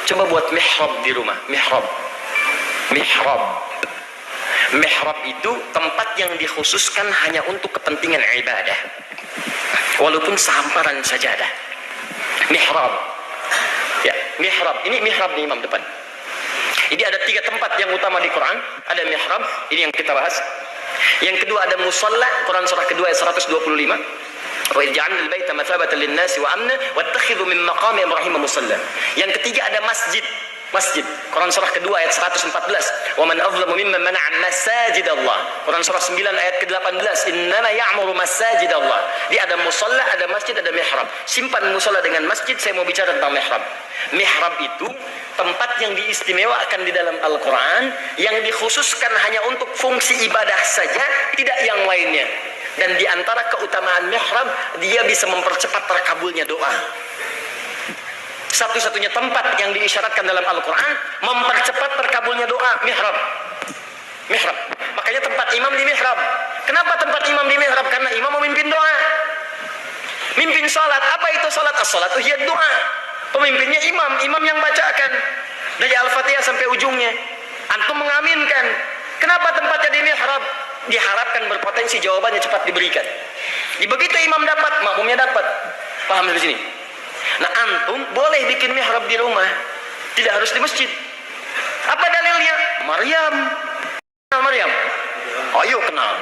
Coba buat mihrab di rumah. Mihrab. Mihrab itu tempat yang dikhususkan hanya untuk kepentingan ibadah, walaupun sehamparan sajadah. Mihrab. Ya, mihrab. Ini mihrab di imam depan. Jadi ada 3 tempat yang utama di Quran. Ada mihrab, ini yang kita bahas. Yang kedua ada musalla, Quran surah kedua ayat 125. Wa ij'alnal baita mathabatan lin-nasi wa amna wattakhidhu min maqami Ibrahim musalla. Yang ketiga ada masjid. Quran surah kedua ayat 114. Wa man azlamu mimman mana'a masajid Allah. Quran surah 9 ayat ke-18. Innama ya'muru masajid Allah. Dia ada musalla, ada masjid, ada mihrab. Simpan musalla dengan masjid, saya mau bicara tentang mihrab. Mihrab itu tempat yang diistimewakan di dalam Al-Quran, yang dikhususkan hanya untuk fungsi ibadah saja, tidak yang lainnya. Dan di antara keutamaan mihrab, dia bisa mempercepat terkabulnya doa. Satu-satunya tempat yang diisyaratkan dalam Al-Quran mempercepat terkabulnya doa, mihrab. Makanya tempat imam di mihrab. Kenapa tempat imam di mihrab? Karena imam memimpin doa, mimpin salat. Apa itu salat? As-salatu hiya doa. Pemimpinnya imam yang bacakan dari Al-Fatihah sampai ujungnya. Antum mengaminkan. Kenapa tempatnya di mihrab? Diharapkan berpotensi jawabannya cepat diberikan. Begitu imam dapat, makmumnya dapat. Paham dari sini? Nah, antum boleh bikin mihrab di rumah, tidak harus di masjid. Apa dalilnya? Maryam. Kenal Maryam? Ayo kenal.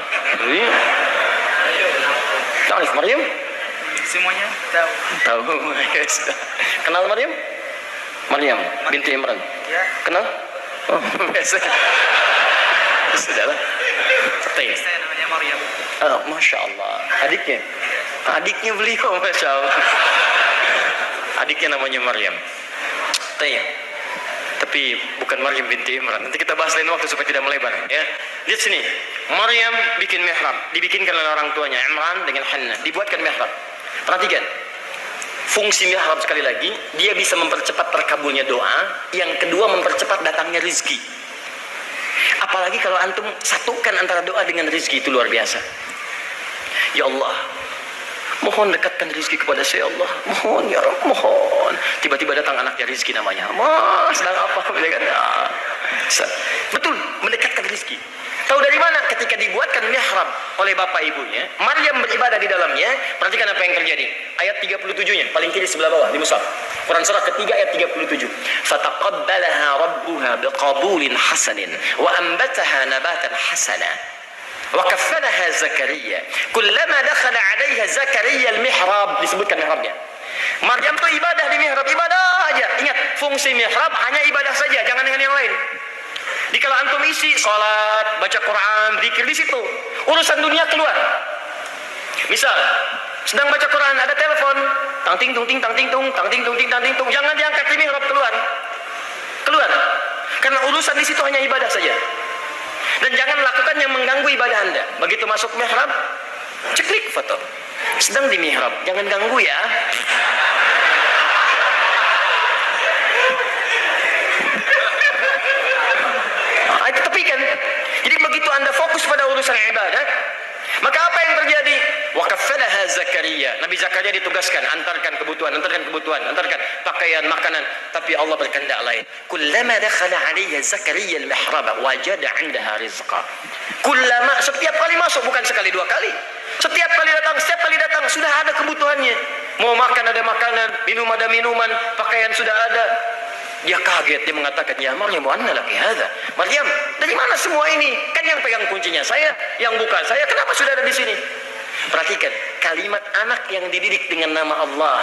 Tahu Maryam? Semuanya tahu. Kenal Maryam? Maryam binti Imran. Ya. Kenal? Oh, biasa. Sudahlah. Saya namanya Maryam. Oh, Masya Allah. Adiknya beliau, Masya Allah. Adiknya namanya Maryam. Tapi bukan Maryam binti Imran. Nanti kita bahas lain waktu supaya tidak melebar. Ya, lihat sini. Maryam bikin mihrab, dibikinkan oleh orang tuanya Imran dengan Hannah. Dibuatkan mihrab. Perhatikan. Fungsi mihrab sekali lagi, dia bisa mempercepat terkabulnya doa. Yang kedua, mempercepat datangnya rizki. Apalagi kalau antum satukan antara doa dengan rizki, itu luar biasa. Ya Allah, mohon dekatkan rizki kepada saya, Allah. Mohon ya Rabb, mohon. Tiba-tiba datang anaknya rizki namanya. Mas, sedang apa? Betul, mendekatkan rizki. Tahu dari mana? Ketika dibuatkan mihrab oleh bapak ibunya, Maryam beribadah di dalamnya. Perhatikan apa yang terjadi. Ayat 37-nya, paling kiri sebelah bawah di mushaf. Quran surah ketiga ayat 37. Fataqabbalaha rabbuha biqabulin hasanin wa anbataha nabatan hasana. Wa kaffalaha Zakaria. Kullama dakhala 'alaiha Zakaria al-mihrab, disebutkan mihrabnya. Maryam tuh ibadah di mihrab, ibadah aja. Ingat, fungsi mihrab hanya ibadah saja, jangan dengan yang lain. Di kalau antum isi salat, baca Quran, zikir di situ, urusan dunia keluar. Misal sedang baca Quran, ada telepon, tang ting tung ting tang ting tung, tang ting tung ting tang ting tung, jangan diangkat, di mihrab keluar. Karena urusan di situ hanya ibadah saja. Dan jangan lakukan yang mengganggu ibadah Anda. Begitu masuk mihrab, ceklik foto. Sedang di mihrab, jangan ganggu ya. Nah, itu tepikan. Jadi begitu Anda fokus pada urusan ibadah, maka apa yang terjadi? Wa kaffalaha Zakaria. Nabi Zakaria ditugaskan, antarkan kebutuhan, antarkan pakaian, makanan. Tapi Allah berkehendak lain. Kullama dakhala 'alaiha Zakaria al-mihrab wajada 'indaha rizqa. Kullama, setiap kali masuk, bukan sekali dua kali. Setiap kali datang sudah ada kebutuhannya. Mau makan ada makanan, minum ada minuman, pakaian sudah ada. Dia kaget, dia mengatakan, ya Maryam, anna laki hadza? Maryam, dari mana semua ini? Kan yang pegang kuncinya saya, yang buka saya, kenapa sudah ada di sini? Perhatikan, kalimat anak yang dididik dengan nama Allah,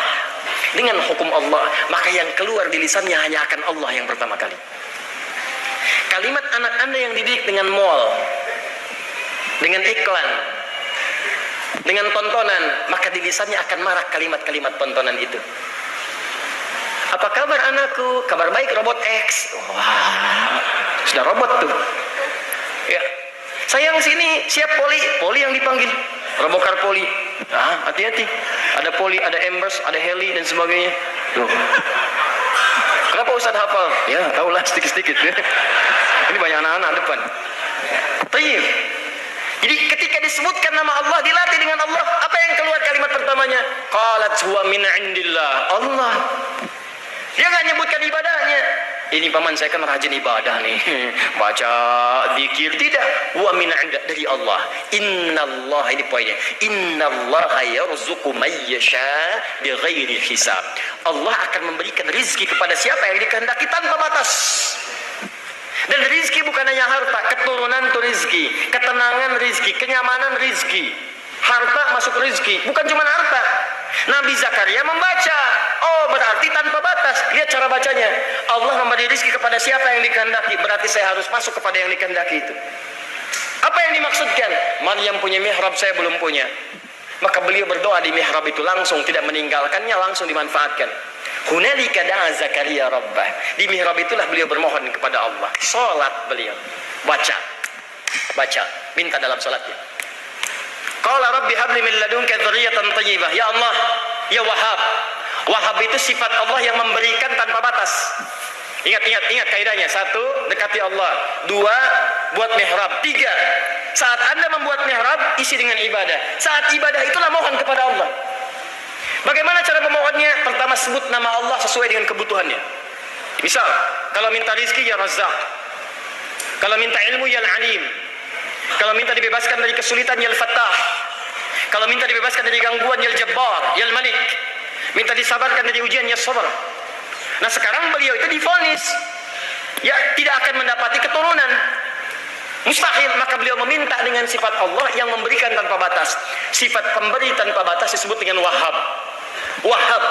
dengan hukum Allah, maka yang keluar di lisannya hanya akan Allah yang pertama kali. Kalimat anak Anda yang dididik dengan mall, dengan iklan, dengan tontonan, maka di lisannya akan marak kalimat-kalimat tontonan itu. Apa kabar anakku? Kabar baik, robot X. Wah, sudah robot tuh. Ya, sayang sini, siap poli yang dipanggil. Robokar poli. Ah, hati-hati. Ada poli, ada Embers, ada heli dan sebagainya. Tuh. Kenapa Ustaz hafal? Ya, tahulah sedikit-sedikit. Ini banyak anak-anak depan. Tayyib. Jadi ketika disebutkan nama Allah, dilatih dengan Allah, apa yang keluar kalimat pertamanya? Qalat huwa min indillah. Allah. Dia nggak nyebutkan ibadahnya. Ini paman saya kan rajin ibadah nih, baca zikir. Tidak. Wa min dari Allah. Innallah, ini poinnya. Innallaha yarzuqu may yasha bighairi hisab. Allah akan memberikan rizki kepada siapa yang dikehendaki tanpa batas. Dan rizki bukan hanya harta, keturunan itu rizki, ketenangan rizki, kenyamanan rizki. Harta masuk rizki, bukan cuma harta. Nabi Zakaria membaca, oh berarti tanpa batas. Lihat cara bacanya. Allah memberi rizki kepada siapa yang dikehendaki, berarti saya harus masuk kepada yang dikehendaki itu. Apa yang dimaksudkan? Maryam punya mihrab, saya belum punya. Maka beliau berdoa di mihrab itu langsung, tidak meninggalkannya, langsung dimanfaatkan. Hunalika da'a Zakaria rabbah. Di mihrab itulah beliau bermohon kepada Allah. Salat beliau, baca, minta dalam salatnya. Qala rabbi habli min ladunka dzurriyyatan thayyibah. Ya Allah, ya Wahhab. Wahhab itu sifat Allah yang memberikan tanpa batas. Ingat kaidahnya. 1, dekati Allah. 2, buat mihrab. 3, saat Anda membuat mihrab, isi dengan ibadah. Saat ibadah itulah mohon kepada Allah. Bagaimana cara memohonnya? Pertama, sebut nama Allah sesuai dengan kebutuhannya. Misal, kalau minta rizki, ya Razzaq. Kalau minta ilmu, ya Al-Alim. Kalau minta dibebaskan dari kesulitan, ya Al-Fattah. Kalau minta dibebaskan dari gangguan, ya Al-Jabbar, ya Al-Malik. Minta disabarkan dari ujian, ya Sabr. Nah sekarang beliau itu divonis, ya tidak akan mendapati keturunan. Mustahil, maka beliau meminta dengan sifat Allah yang memberikan tanpa batas. Sifat pemberi tanpa batas disebut dengan Wahhab. Wahhab.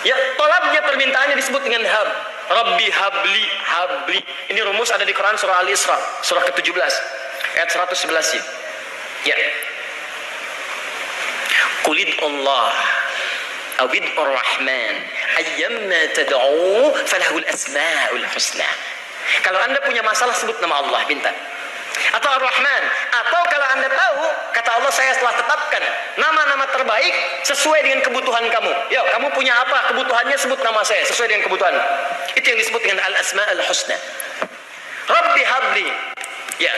Ya, tolabnya permintaannya disebut dengan hab. Rabbi habli. Ini rumus ada di Quran surah Al-Isra, surah ke-17, ayat 111. Ya. Qulid Allah awid ar-Rahman ayyamma tad'u falahul asma'ul husna. Kalau Anda punya masalah, sebut nama Allah, minta. Atau Ar-Rahman. Atau kalau Anda tahu, kata Allah, saya telah tetapkan nama-nama terbaik sesuai dengan kebutuhan kamu. Ya, kamu punya apa kebutuhannya, sebut nama saya sesuai dengan kebutuhan. Itu yang disebut dengan Al-Asma'ul Husna. Rabbi habli. Ya,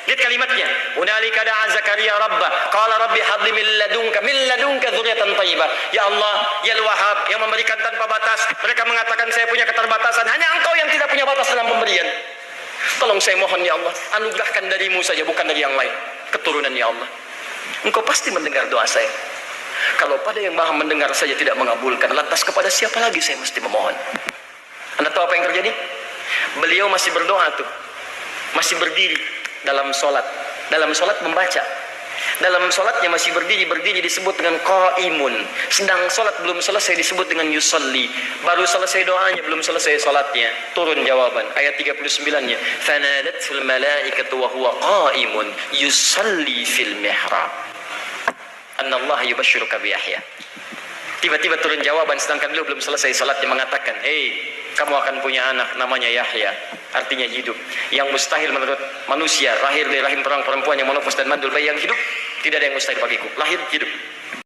lihat kalimatnya. Hunalika da'a Zakaria rabbah. Qala rabbi habli min ladunka dzurriyyatan thayyibah. Ya Allah, ya Al-Wahhab yang memberikan tanpa batas. Mereka mengatakan saya punya keterbatasan. Hanya Engkau yang tidak punya batas dalam pemberian. Tolong saya mohon ya Allah, anugerahkan darimu saja, bukan dari yang lain. Keturunan ya Allah. Engkau pasti mendengar doa saya. Kalau pada yang maha mendengar saja tidak mengabulkan, lantas kepada siapa lagi saya mesti memohon? Anda tahu apa yang terjadi? Beliau masih berdoa tuh, masih berdiri dalam solat. Dalam solat membaca. Dalam solatnya masih berdiri disebut dengan qaimun. Sedang solat belum selesai disebut dengan yusalli. Baru selesai doanya, belum selesai solatnya, turun jawaban ayat 39-nya. Fanadatul malaikatu wa huwa qaimun yusalli fil mihrab. Anallaha yubashshiruka bi Yahya. Tiba-tiba turun jawaban sedangkan beliau belum selesai salatnya, mengatakan, "Hei, kamu akan punya anak namanya Yahya." Artinya hidup. Yang mustahil menurut manusia, lahir dari rahim perempuan yang monofos dan mandul bayi yang hidup, tidak ada yang mustahil bagiku. Lahir hidup.